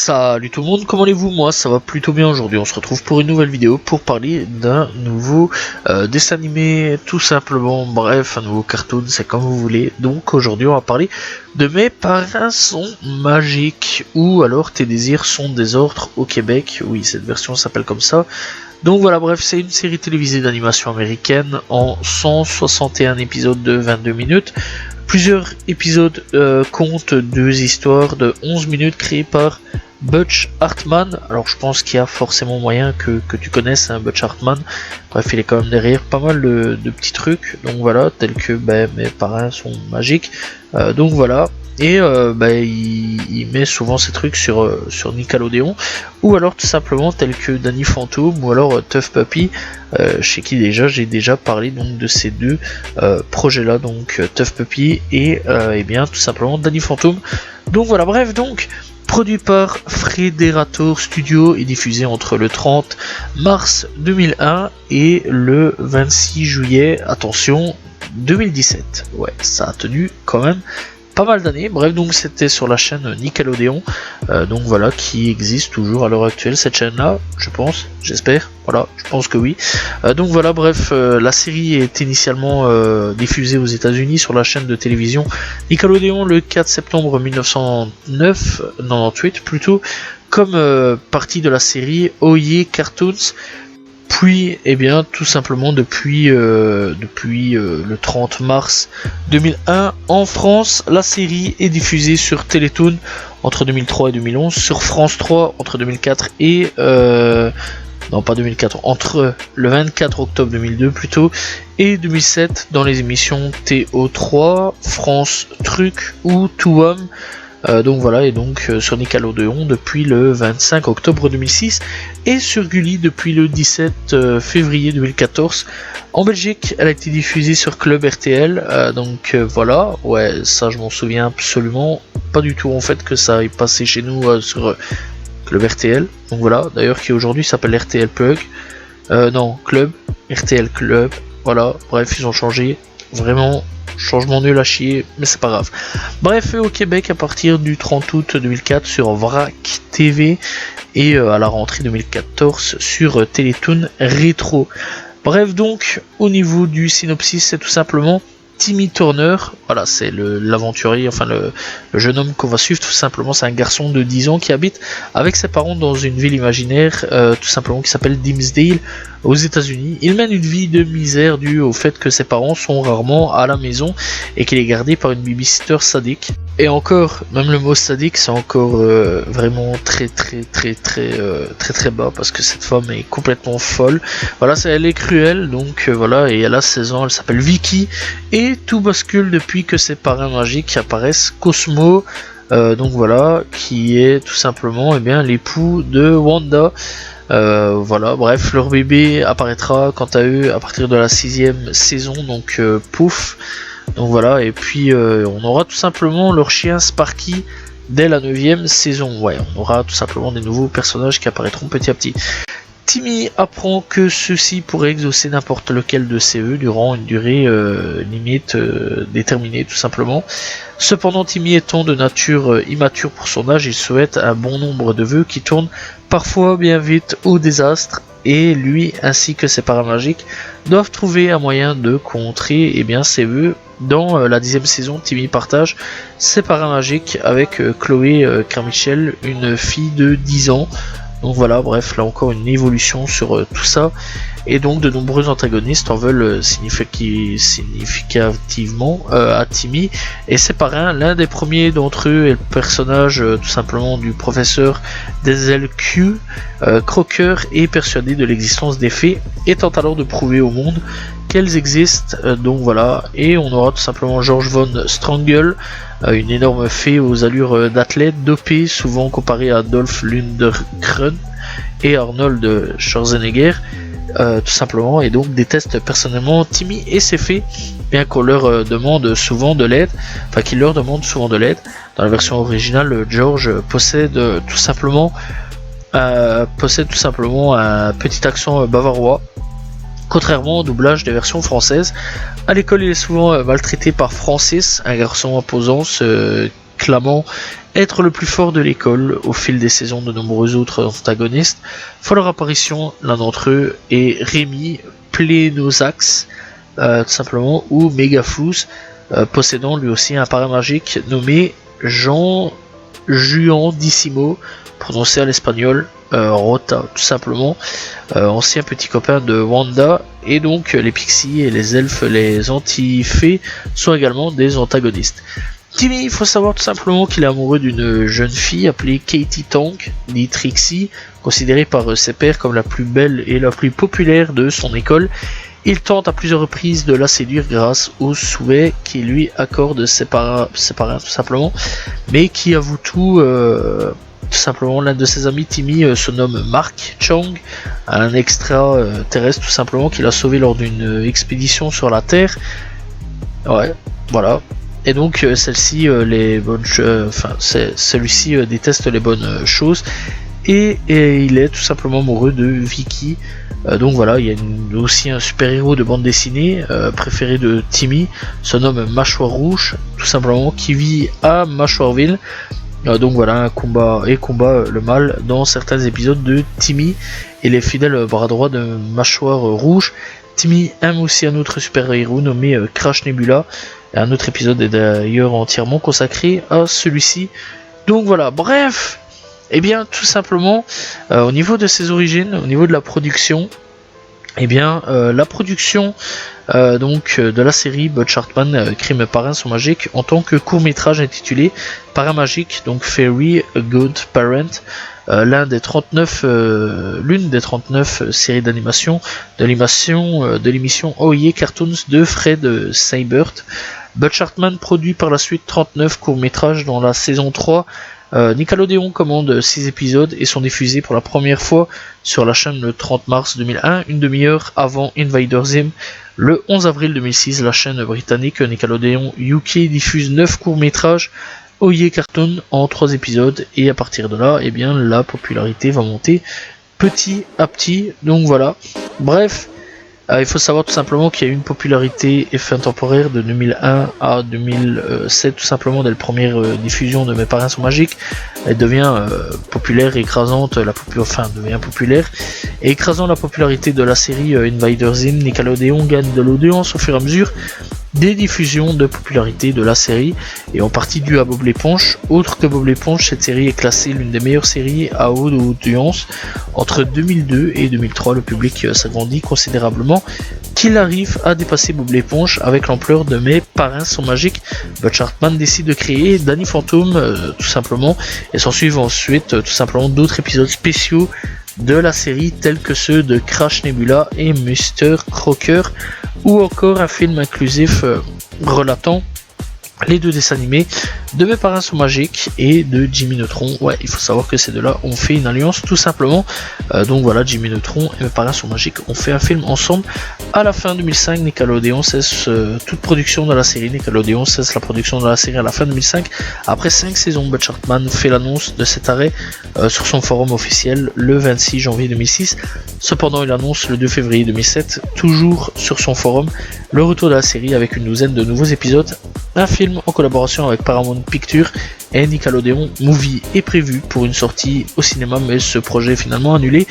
Salut tout le monde, comment allez-vous? Moi ça va plutôt bien aujourd'hui. On se retrouve pour une nouvelle vidéo pour parler d'un nouveau dessin animé, tout simplement. Bref, un nouveau cartoon, c'est comme vous voulez. Donc aujourd'hui on va parler de Mes parrains sont magiques, ou alors Tes désirs sont des ordres au Québec. Oui, cette version s'appelle comme ça. Donc voilà, bref, c'est une série télévisée d'animation américaine en 161 épisodes de 22 minutes. Plusieurs épisodes comptent deux histoires de 11 minutes créées par Butch Hartman. Alors je pense qu'il y a forcément moyen que tu connaisses Butch Hartman. Bref, il est quand même derrière pas mal de petits trucs. Donc voilà, tels que Mes parrains sont magiques. Donc voilà. Et il met souvent ces trucs sur Nickelodeon, ou alors tout simplement tels que Danny Phantom, ou alors Tough Puppy, chez qui j'ai déjà parlé donc de ces deux projets là, donc Tough Puppy et bien tout simplement Danny Phantom. Donc voilà, bref, donc produit par Frederator Studio et diffusé entre le 30 mars 2001 et le 26 juillet, attention, 2017. Ouais, ça a tenu quand même pas mal d'années. Bref, donc c'était sur la chaîne Nickelodeon, donc voilà, qui existe toujours à l'heure actuelle, cette chaîne là, je pense, j'espère, voilà, je pense que oui. Donc voilà, bref, la série est initialement diffusée aux États-Unis sur la chaîne de télévision Nickelodeon le 4 septembre 1998 plutôt, comme partie de la série Oye Cartoons. Puis, bien, tout simplement depuis le 30 mars 2001 en France, la série est diffusée sur Télétoon entre 2003 et 2011, sur France 3 entre 2004 et non pas 2004, entre le 24 octobre 2002 plutôt et 2007 dans les émissions TO3, France Truc ou Touham. Donc voilà, et donc sur Nickelodeon depuis le 25 octobre 2006 et sur Gulli depuis le 17 février 2014. En Belgique, elle a été diffusée sur Club RTL, donc voilà, ouais, ça je m'en souviens absolument pas du tout en fait que ça ait passé chez nous sur Club RTL. Donc voilà, d'ailleurs qui aujourd'hui s'appelle RTL Plug, non, Club, RTL Club, voilà, bref, ils ont changé, vraiment. Changement nul à chier, mais c'est pas grave. Bref, au Québec à partir du 30 août 2004 sur VRAC TV et à la rentrée 2014 sur Télétoon Rétro. Bref, donc au niveau du synopsis, c'est tout simplement Timmy Turner, voilà, c'est l'aventurier, enfin le jeune homme qu'on va suivre, tout simplement, c'est un garçon de 10 ans qui habite avec ses parents dans une ville imaginaire, tout simplement, qui s'appelle Dimsdale, aux États-Unis. Il mène une vie de misère due au fait que ses parents sont rarement à la maison et qu'il est gardé par une babysitter sadique. Et encore, même le mot sadique, c'est encore vraiment très bas, parce que cette femme est complètement folle. Voilà, elle est cruelle, donc voilà, et elle a 16 ans, elle s'appelle Vicky, et tout bascule depuis que ses parrains magiques apparaissent. Cosmo, donc voilà, qui est tout simplement l'époux de Wanda. Voilà, bref, leur bébé apparaîtra quant à eux à partir de la 6e saison, donc pouf. Donc voilà, et puis on aura tout simplement leur chien Sparky dès la 9e saison. Ouais, on aura tout simplement des nouveaux personnages qui apparaîtront petit à petit. Timmy apprend que ceux-ci pourraient exaucer n'importe lequel de ses vœux durant une durée limite déterminée, tout simplement. Cependant, Timmy étant de nature immature pour son âge, il souhaite un bon nombre de vœux qui tournent parfois bien vite au désastre, et lui ainsi que ses parrains magiques doivent trouver un moyen de contrer ses vœux. Dans la 10e saison, Timmy partage ses parrains magiques avec Chloé Carmichael, une fille de 10 ans. Donc voilà, bref, là encore une évolution sur tout ça. Et donc de nombreux antagonistes en veulent significativement à Timmy et ses parrains. L'un des premiers d'entre eux est le personnage tout simplement du professeur Denzel Q. Crocker est persuadé de l'existence des fées et tente alors de prouver au monde qu'elles existent. Donc voilà, et on aura tout simplement George Von Strangle, une énorme fée aux allures d'athlète, dopée, souvent comparée à Dolph Lundgren et Arnold Schwarzenegger, tout simplement, et donc déteste personnellement Timmy et ses fées, bien qu'on leur demande souvent de l'aide, enfin qu'il leur demande souvent de l'aide. Dans la version originale, George possède tout simplement un petit accent bavarois, contrairement au doublage des versions françaises. À l'école, il est souvent maltraité par Francis, un garçon imposant, se clamant être le plus fort de l'école. Au fil des saisons, de nombreux autres antagonistes font leur apparition. L'un d'entre eux est Rémi Plénosax, tout simplement, ou Megaflous, possédant lui aussi un parrain magique nommé Jean Juandissimo, prononcé à l'espagnol Rota, tout simplement, ancien petit copain de Wanda. Et donc les pixies et les elfes, les anti-fées, sont également des antagonistes. Timmy, il faut savoir tout simplement qu'il est amoureux d'une jeune fille appelée Katie Tank, dit Trixie, considérée par ses pairs comme la plus belle et la plus populaire de son école. Il tente à plusieurs reprises de la séduire grâce aux souhaits qu'il lui accorde ses parrains tout simplement, mais qui avoue tout simplement. L'un de ses amis, Timmy, se nomme Mark Chang, un extraterrestre tout simplement qu'il a sauvé lors d'une expédition sur la Terre. Ouais, voilà. Et donc celui-ci déteste les bonnes choses et il est tout simplement amoureux de Vicky. Donc voilà, il y a aussi un super-héros de bande dessinée préféré de Timmy, se nomme Mâchoire Rouge, tout simplement, qui vit à Mâchoireville. Donc voilà, un combat le mal dans certains épisodes de Timmy et les fidèles bras droits de Mâchoire Rouge. Timmy aime aussi un autre super-héros nommé Crash Nebula. Et un autre épisode est d'ailleurs entièrement consacré à celui-ci. Donc voilà, bref, et bien tout simplement, au niveau de ses origines, au niveau de la production, et bien la production de la série, Butch Hartman crée Mes parrains sont magiques en tant que court-métrage intitulé Parrain magique, donc Fairy a Good Parent, l'une des 39 séries d'animation de l'émission Oh Yeah Cartoons de Fred Seibert. Butch Hartman produit par la suite 39 courts-métrages dans la saison 3. Nickelodeon commande 6 épisodes et sont diffusés pour la première fois sur la chaîne le 30 mars 2001, une demi-heure avant Invader Zim. Le 11 avril 2006, la chaîne britannique Nickelodeon UK diffuse 9 courts-métrages Oh Yeah Cartoon en 3 épisodes, et à partir de là, eh bien, la popularité va monter petit à petit. Donc voilà, bref. Il faut savoir tout simplement qu'il y a eu une popularité temporaire de 2001 à 2007, tout simplement dès la première diffusion de Mes parrains sont magiques. Elle devient populaire, écrasante, devient populaire, et écrasant la popularité de la série Invader Zim. Nickelodeon gagne de l'audience au fur et à mesure des diffusions de popularité de la série, et en partie dû à Bob l'éponge. Autre que Bob l'éponge, cette série est classée l'une des meilleures séries à haute audience. Entre 2002 et 2003, le public s'agrandit considérablement, qu'il arrive à dépasser Bob l'éponge avec l'ampleur de Mes parrains sont magiques. Butch Hartman décide de créer Danny Phantom, tout simplement, et s'en suivent ensuite tout simplement d'autres épisodes spéciaux de la série tels que ceux de Crash Nebula et Mr. Crocker, ou encore un film inclusif relatant les deux dessins animés de Mes parrains sont magiques et de Jimmy Neutron. Ouais, il faut savoir que ces deux-là ont fait une alliance tout simplement. Donc voilà, Jimmy Neutron et Mes parrains sont magiques ont fait un film ensemble. À la fin 2005, Nickelodeon cesse toute production de la série. Nickelodeon cesse la production de la série à la fin 2005. Après 5 saisons, Butch Hartman fait l'annonce de cet arrêt sur son forum officiel le 26 janvier 2006. Cependant, il annonce le 2 février 2007, toujours sur son forum, le retour de la série avec une douzaine de nouveaux épisodes. Un film en collaboration avec Paramount Pictures et Nickelodeon Movie est prévu pour une sortie au cinéma, mais ce projet est finalement annulé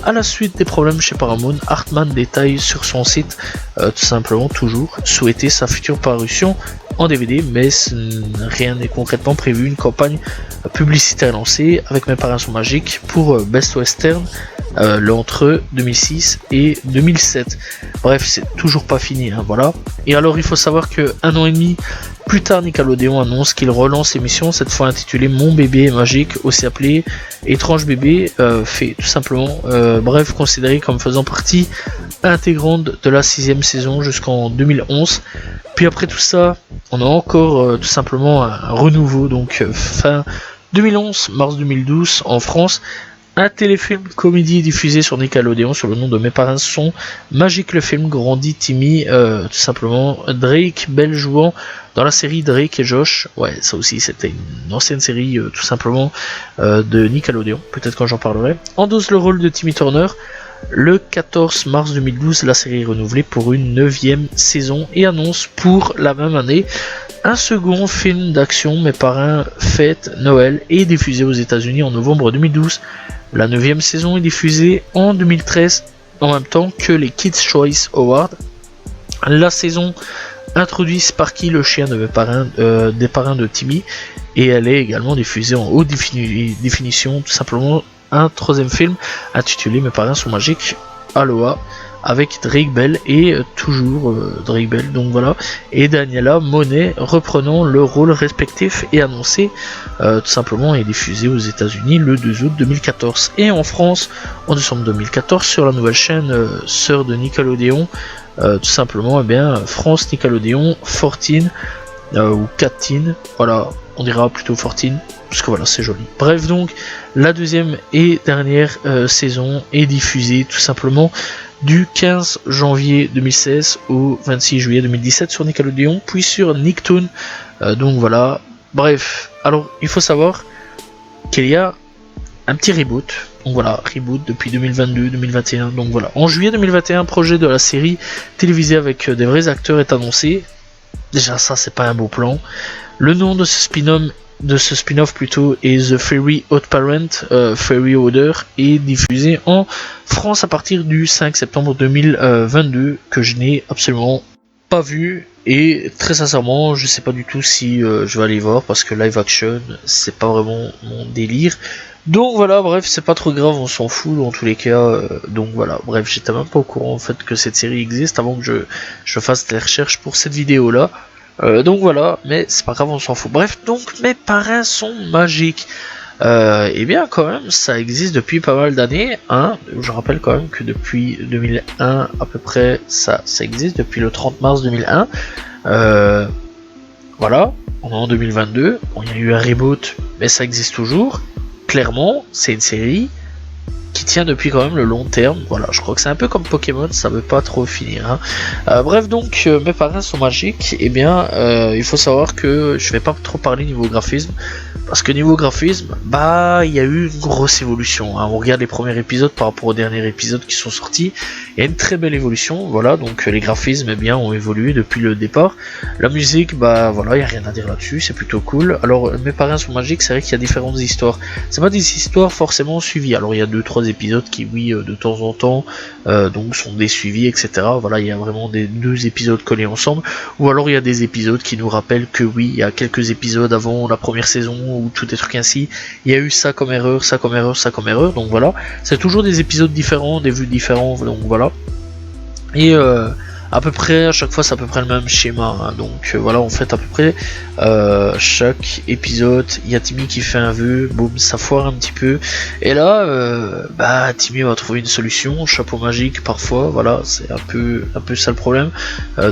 à la suite des problèmes chez Paramount. Hartman détaille sur son site tout simplement toujours souhaiter sa future parution en DVD, mais rien n'est concrètement prévu. Une campagne publicitaire lancée avec Mes parrains sont magiques pour Best Western entre 2006 et 2007. Bref, c'est toujours pas fini, hein, voilà. Et alors, il faut savoir que 1 an et demi plus tard, Nickelodeon annonce qu'il relance l'émission, cette fois intitulée Mon bébé est magique, aussi appelé Étrange bébé, fait tout simplement, bref, considéré comme faisant partie intégrante de la 6ème saison jusqu'en 2011. Puis après tout ça, on a encore tout simplement un renouveau, donc fin 2011, mars 2012 en France. Un téléfilm comédie diffusé sur Nickelodeon sur le nom de Mes parrains sont magiques. Le film grandit Timmy, tout simplement. Drake Bell jouant dans la série Drake et Josh. Ouais, ça aussi c'était une ancienne série tout simplement de Nickelodeon. Peut-être quand j'en parlerai. Endosse le rôle de Timmy Turner. Le 14 mars 2012, la série est renouvelée pour une 9ème saison et annonce pour la même année un second film d'action, Mes parrains fêtent Noël, est diffusé aux États-Unis en novembre 2012. La 9e saison est diffusée en 2013, en même temps que les Kids' Choice Awards. La saison introduit Sparky, le chien des parrains de Timmy, et elle est également diffusée en haute définition, tout simplement un troisième film intitulé Mes parrains sont magiques, Aloha, avec Drake Bell et toujours Drake Bell, donc voilà, et Daniela Monet reprenant le rôle respectif et annoncé tout simplement est diffusé aux États-Unis le 2 août 2014 et en France en décembre 2014 sur la nouvelle chaîne sœur de Nickelodeon, tout simplement France Nickelodeon 14 ou 14, voilà, on dira plutôt 14 parce que voilà, c'est joli. Bref, donc la deuxième et dernière saison est diffusée tout simplement du 15 janvier 2016 au 26 juillet 2017 sur Nickelodeon, puis sur Nicktoon. Donc voilà, bref, alors il faut savoir qu'il y a un petit reboot. Donc voilà, reboot depuis 2022-2021. Donc voilà, en juillet 2021, un projet de la série télévisée avec des vrais acteurs est annoncé. Déjà ça, c'est pas un beau plan. Le nom de ce spin-off plutôt est The Fairy Odd Parent, Fairy Odor, est diffusé en France à partir du 5 septembre 2022, que je n'ai absolument pas vu, et très sincèrement je sais pas du tout si je vais aller voir, parce que live action c'est pas vraiment mon délire. Donc voilà, bref, c'est pas trop grave, on s'en fout dans tous les cas. Donc voilà, bref, j'étais même pas au courant en fait que cette série existe avant que je fasse des recherches pour cette vidéo là. Donc voilà, mais c'est pas grave, on s'en fout. Bref, donc Mes parrains sont magiques. Et bien quand même, ça existe depuis pas mal d'années. Hein. Je rappelle quand même que depuis 2001 à peu près, ça existe depuis le 30 mars 2001. Voilà, on est en 2022. Bon, il y a eu un reboot, mais ça existe toujours. Clairement, c'est une série qui tient depuis quand même le long terme. Voilà, je crois que c'est un peu comme Pokémon, ça veut pas trop finir. Hein. Bref, donc Mes parrains sont magiques. Et bien, il faut savoir que je vais pas trop parler niveau graphisme, parce que niveau graphisme, il y a eu une grosse évolution. Hein. On regarde les premiers épisodes par rapport aux derniers épisodes qui sont sortis. Il y a une très belle évolution. Voilà, donc les graphismes ont évolué depuis le départ. La musique, voilà, il y a rien à dire là-dessus, c'est plutôt cool. Alors, Mes parrains sont magiques, c'est vrai qu'il y a différentes histoires. C'est pas des histoires forcément suivies. Alors, il y a 2-3 épisodes qui, oui, de temps en temps, donc sont des suivis, etc. Voilà, il y a vraiment des 2 épisodes collés ensemble. Ou alors, il y a des épisodes qui nous rappellent que, oui, il y a quelques épisodes avant la première saison, ou tout des trucs ainsi, il y a eu ça comme erreur, ça comme erreur, ça comme erreur, donc voilà, c'est toujours des épisodes différents, des vues différentes, donc voilà, et à peu près, à chaque fois, c'est à peu près le même schéma, hein. Donc voilà, en fait, à peu près, chaque épisode, il y a Timmy qui fait un vœu, boum, ça foire un petit peu, et là, Timmy va trouver une solution, chapeau magique, parfois, voilà, c'est un peu ça le problème,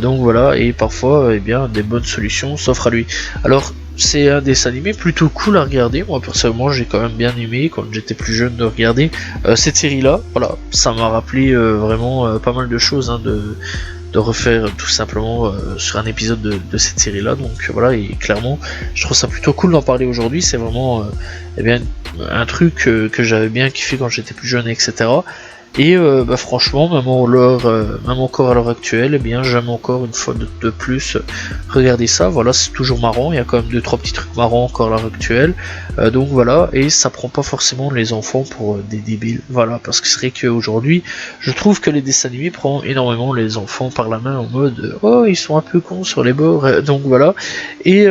donc voilà, et parfois, des bonnes solutions s'offrent à lui. Alors, c'est un dessin animé plutôt cool à regarder. Moi personnellement, j'ai quand même bien aimé quand j'étais plus jeune de regarder cette série là. Voilà, ça m'a rappelé vraiment pas mal de choses, hein, de refaire tout simplement sur un épisode de cette série là. Donc voilà, et clairement je trouve ça plutôt cool d'en parler aujourd'hui. C'est vraiment un truc que j'avais bien kiffé quand j'étais plus jeune, etc. Et franchement, même encore à l'heure actuelle, j'aime encore une fois de plus regarder ça. Voilà, c'est toujours marrant, il y a quand même 2-3 petits trucs marrants encore à l'heure actuelle. Donc voilà, et ça prend pas forcément les enfants pour des débiles. Voilà, parce que c'est vrai qu'aujourd'hui, je trouve que les dessins animés prennent énormément les enfants par la main en mode oh, ils sont un peu cons sur les bords. Donc voilà, et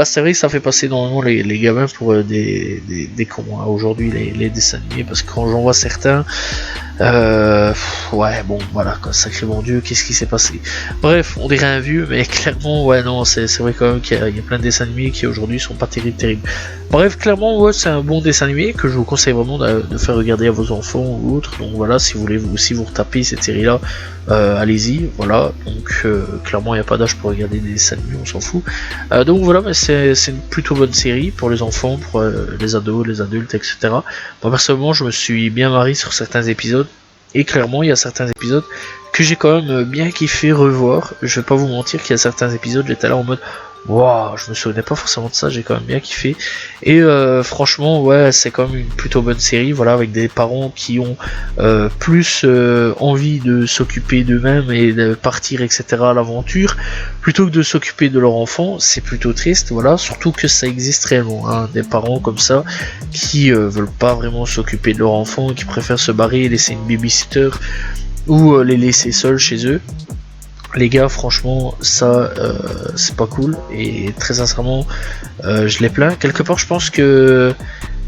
c'est vrai que ça fait passer énormément les gamins pour des cons, hein, aujourd'hui, les dessins animés, parce que quand j'en vois certains, ouais, bon, voilà, quoi, sacré mon Dieu, qu'est-ce qui s'est passé? Bref, on dirait un vieux, mais clairement, ouais, non, c'est vrai quand même qu'il y a plein de dessins animés qui aujourd'hui sont pas terribles. Bref, clairement, ouais, c'est un bon dessin animé que je vous conseille vraiment de faire regarder à vos enfants ou autres. Donc voilà, si vous voulez vous aussi vous retaper cette série-là, allez-y, voilà. Donc clairement, il n'y a pas d'âge pour regarder des dessins animés, on s'en fout. Donc voilà, mais c'est une plutôt bonne série pour les enfants, pour les ados, les adultes, etc. Moi personnellement, je me suis bien marré sur certains épisodes. Et clairement, il y a certains épisodes que j'ai quand même bien kiffé revoir. Je vais pas vous mentir qu'il y a certains épisodes, j'étais là en mode Waouh, je me souvenais pas forcément de ça, j'ai quand même bien kiffé. Et franchement, ouais, c'est quand même une plutôt bonne série, voilà, avec des parents qui ont plus envie de s'occuper d'eux-mêmes et de partir, etc. à l'aventure, plutôt que de s'occuper de leur enfant. C'est plutôt triste, voilà, surtout que ça existe réellement, hein, des parents comme ça qui veulent pas vraiment s'occuper de leur enfant, qui préfèrent se barrer et laisser une babysitter ou les laisser seuls chez eux. Les gars, franchement, ça, c'est pas cool. Et très sincèrement, je les plains. Quelque part, je pense que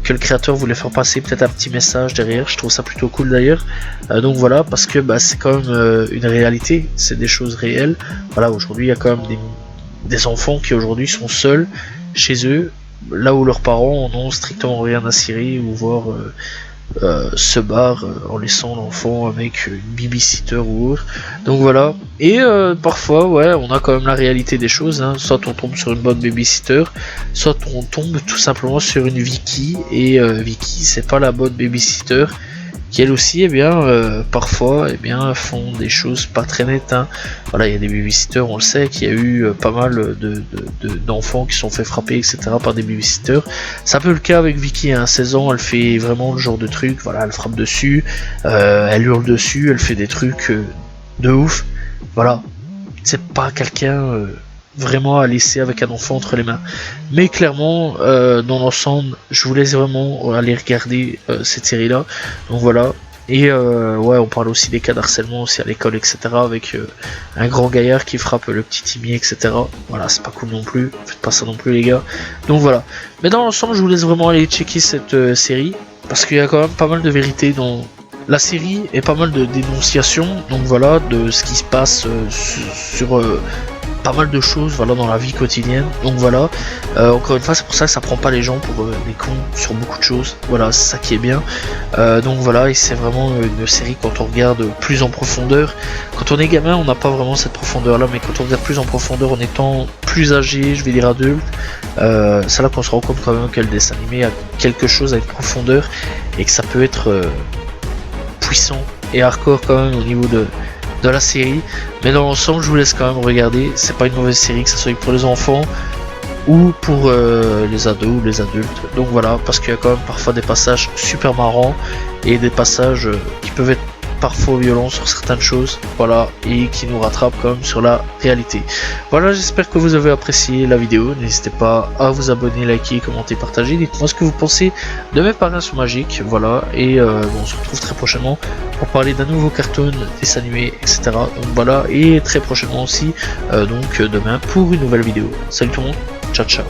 le créateur voulait faire passer peut-être un petit message derrière. Je trouve ça plutôt cool d'ailleurs. Donc voilà, parce que bah, c'est quand même une réalité. C'est des choses réelles. Voilà, aujourd'hui, il y a quand même des enfants qui aujourd'hui sont seuls chez eux, là où leurs parents en ont strictement rien à cirer ou voir se barre en laissant l'enfant avec une babysitter ou autre. Donc voilà. Et parfois, ouais, on a quand même la réalité des choses. Hein. Soit on tombe sur une bonne babysitter, soit on tombe tout simplement sur une Vicky. Et Vicky, c'est pas la bonne babysitter. Qui elle aussi, eh bien, parfois, eh bien, font des choses pas très nettes. Hein. Voilà, il y a des babysitters, on le sait, qu'il y a eu pas mal d'enfants qui sont fait frapper, etc. par des babysitters. C'est un peu le cas avec Vicky, hein, 16 ans, elle fait vraiment le genre de truc, voilà, elle frappe dessus, elle hurle dessus, elle fait des trucs de ouf. Voilà, c'est pas quelqu'un vraiment à laisser avec un enfant entre les mains. Mais clairement, dans l'ensemble, je vous laisse vraiment aller regarder cette série-là. Donc voilà. Et ouais, on parle aussi des cas d'harcèlement aussi à l'école, etc. Avec un grand gaillard qui frappe le petit Timmy, etc. Voilà, c'est pas cool non plus. Faites pas ça non plus, les gars. Donc voilà. Mais dans l'ensemble, je vous laisse vraiment aller checker cette série. Parce qu'il y a quand même pas mal de vérité dans la série et pas mal de dénonciations. Donc voilà, de ce qui se passe sur pas mal de choses, voilà, dans la vie quotidienne. Donc voilà, encore une fois, c'est pour ça que ça prend pas les gens pour des cons sur beaucoup de choses. Voilà, c'est ça qui est bien. Donc voilà, et c'est vraiment une série quand on regarde plus en profondeur. Quand on est gamin, on n'a pas vraiment cette profondeur là, mais quand on regarde plus en profondeur en étant plus âgé, je vais dire adulte, c'est là qu'on se rend compte quand même que le dessin animé a quelque chose à une profondeur et que ça peut être puissant et hardcore quand même au niveau de la série. Mais dans l'ensemble, je vous laisse quand même regarder. C'est pas une mauvaise série, que ce soit pour les enfants ou pour les ados ou les adultes. Donc voilà, parce qu'il y a quand même parfois des passages super marrants et des passages qui peuvent être parfois violents sur certaines choses, voilà, et qui nous rattrapent quand même sur la réalité. Voilà, j'espère que vous avez apprécié la vidéo. N'hésitez pas à vous abonner, liker, commenter, partager. Dites-moi ce que vous pensez de mes parrains sont magiques, voilà, et on se retrouve très prochainement pour parler d'un nouveau cartoon, dessins animés, etc. Donc voilà, et très prochainement aussi, donc demain pour une nouvelle vidéo. Salut tout le monde, ciao ciao.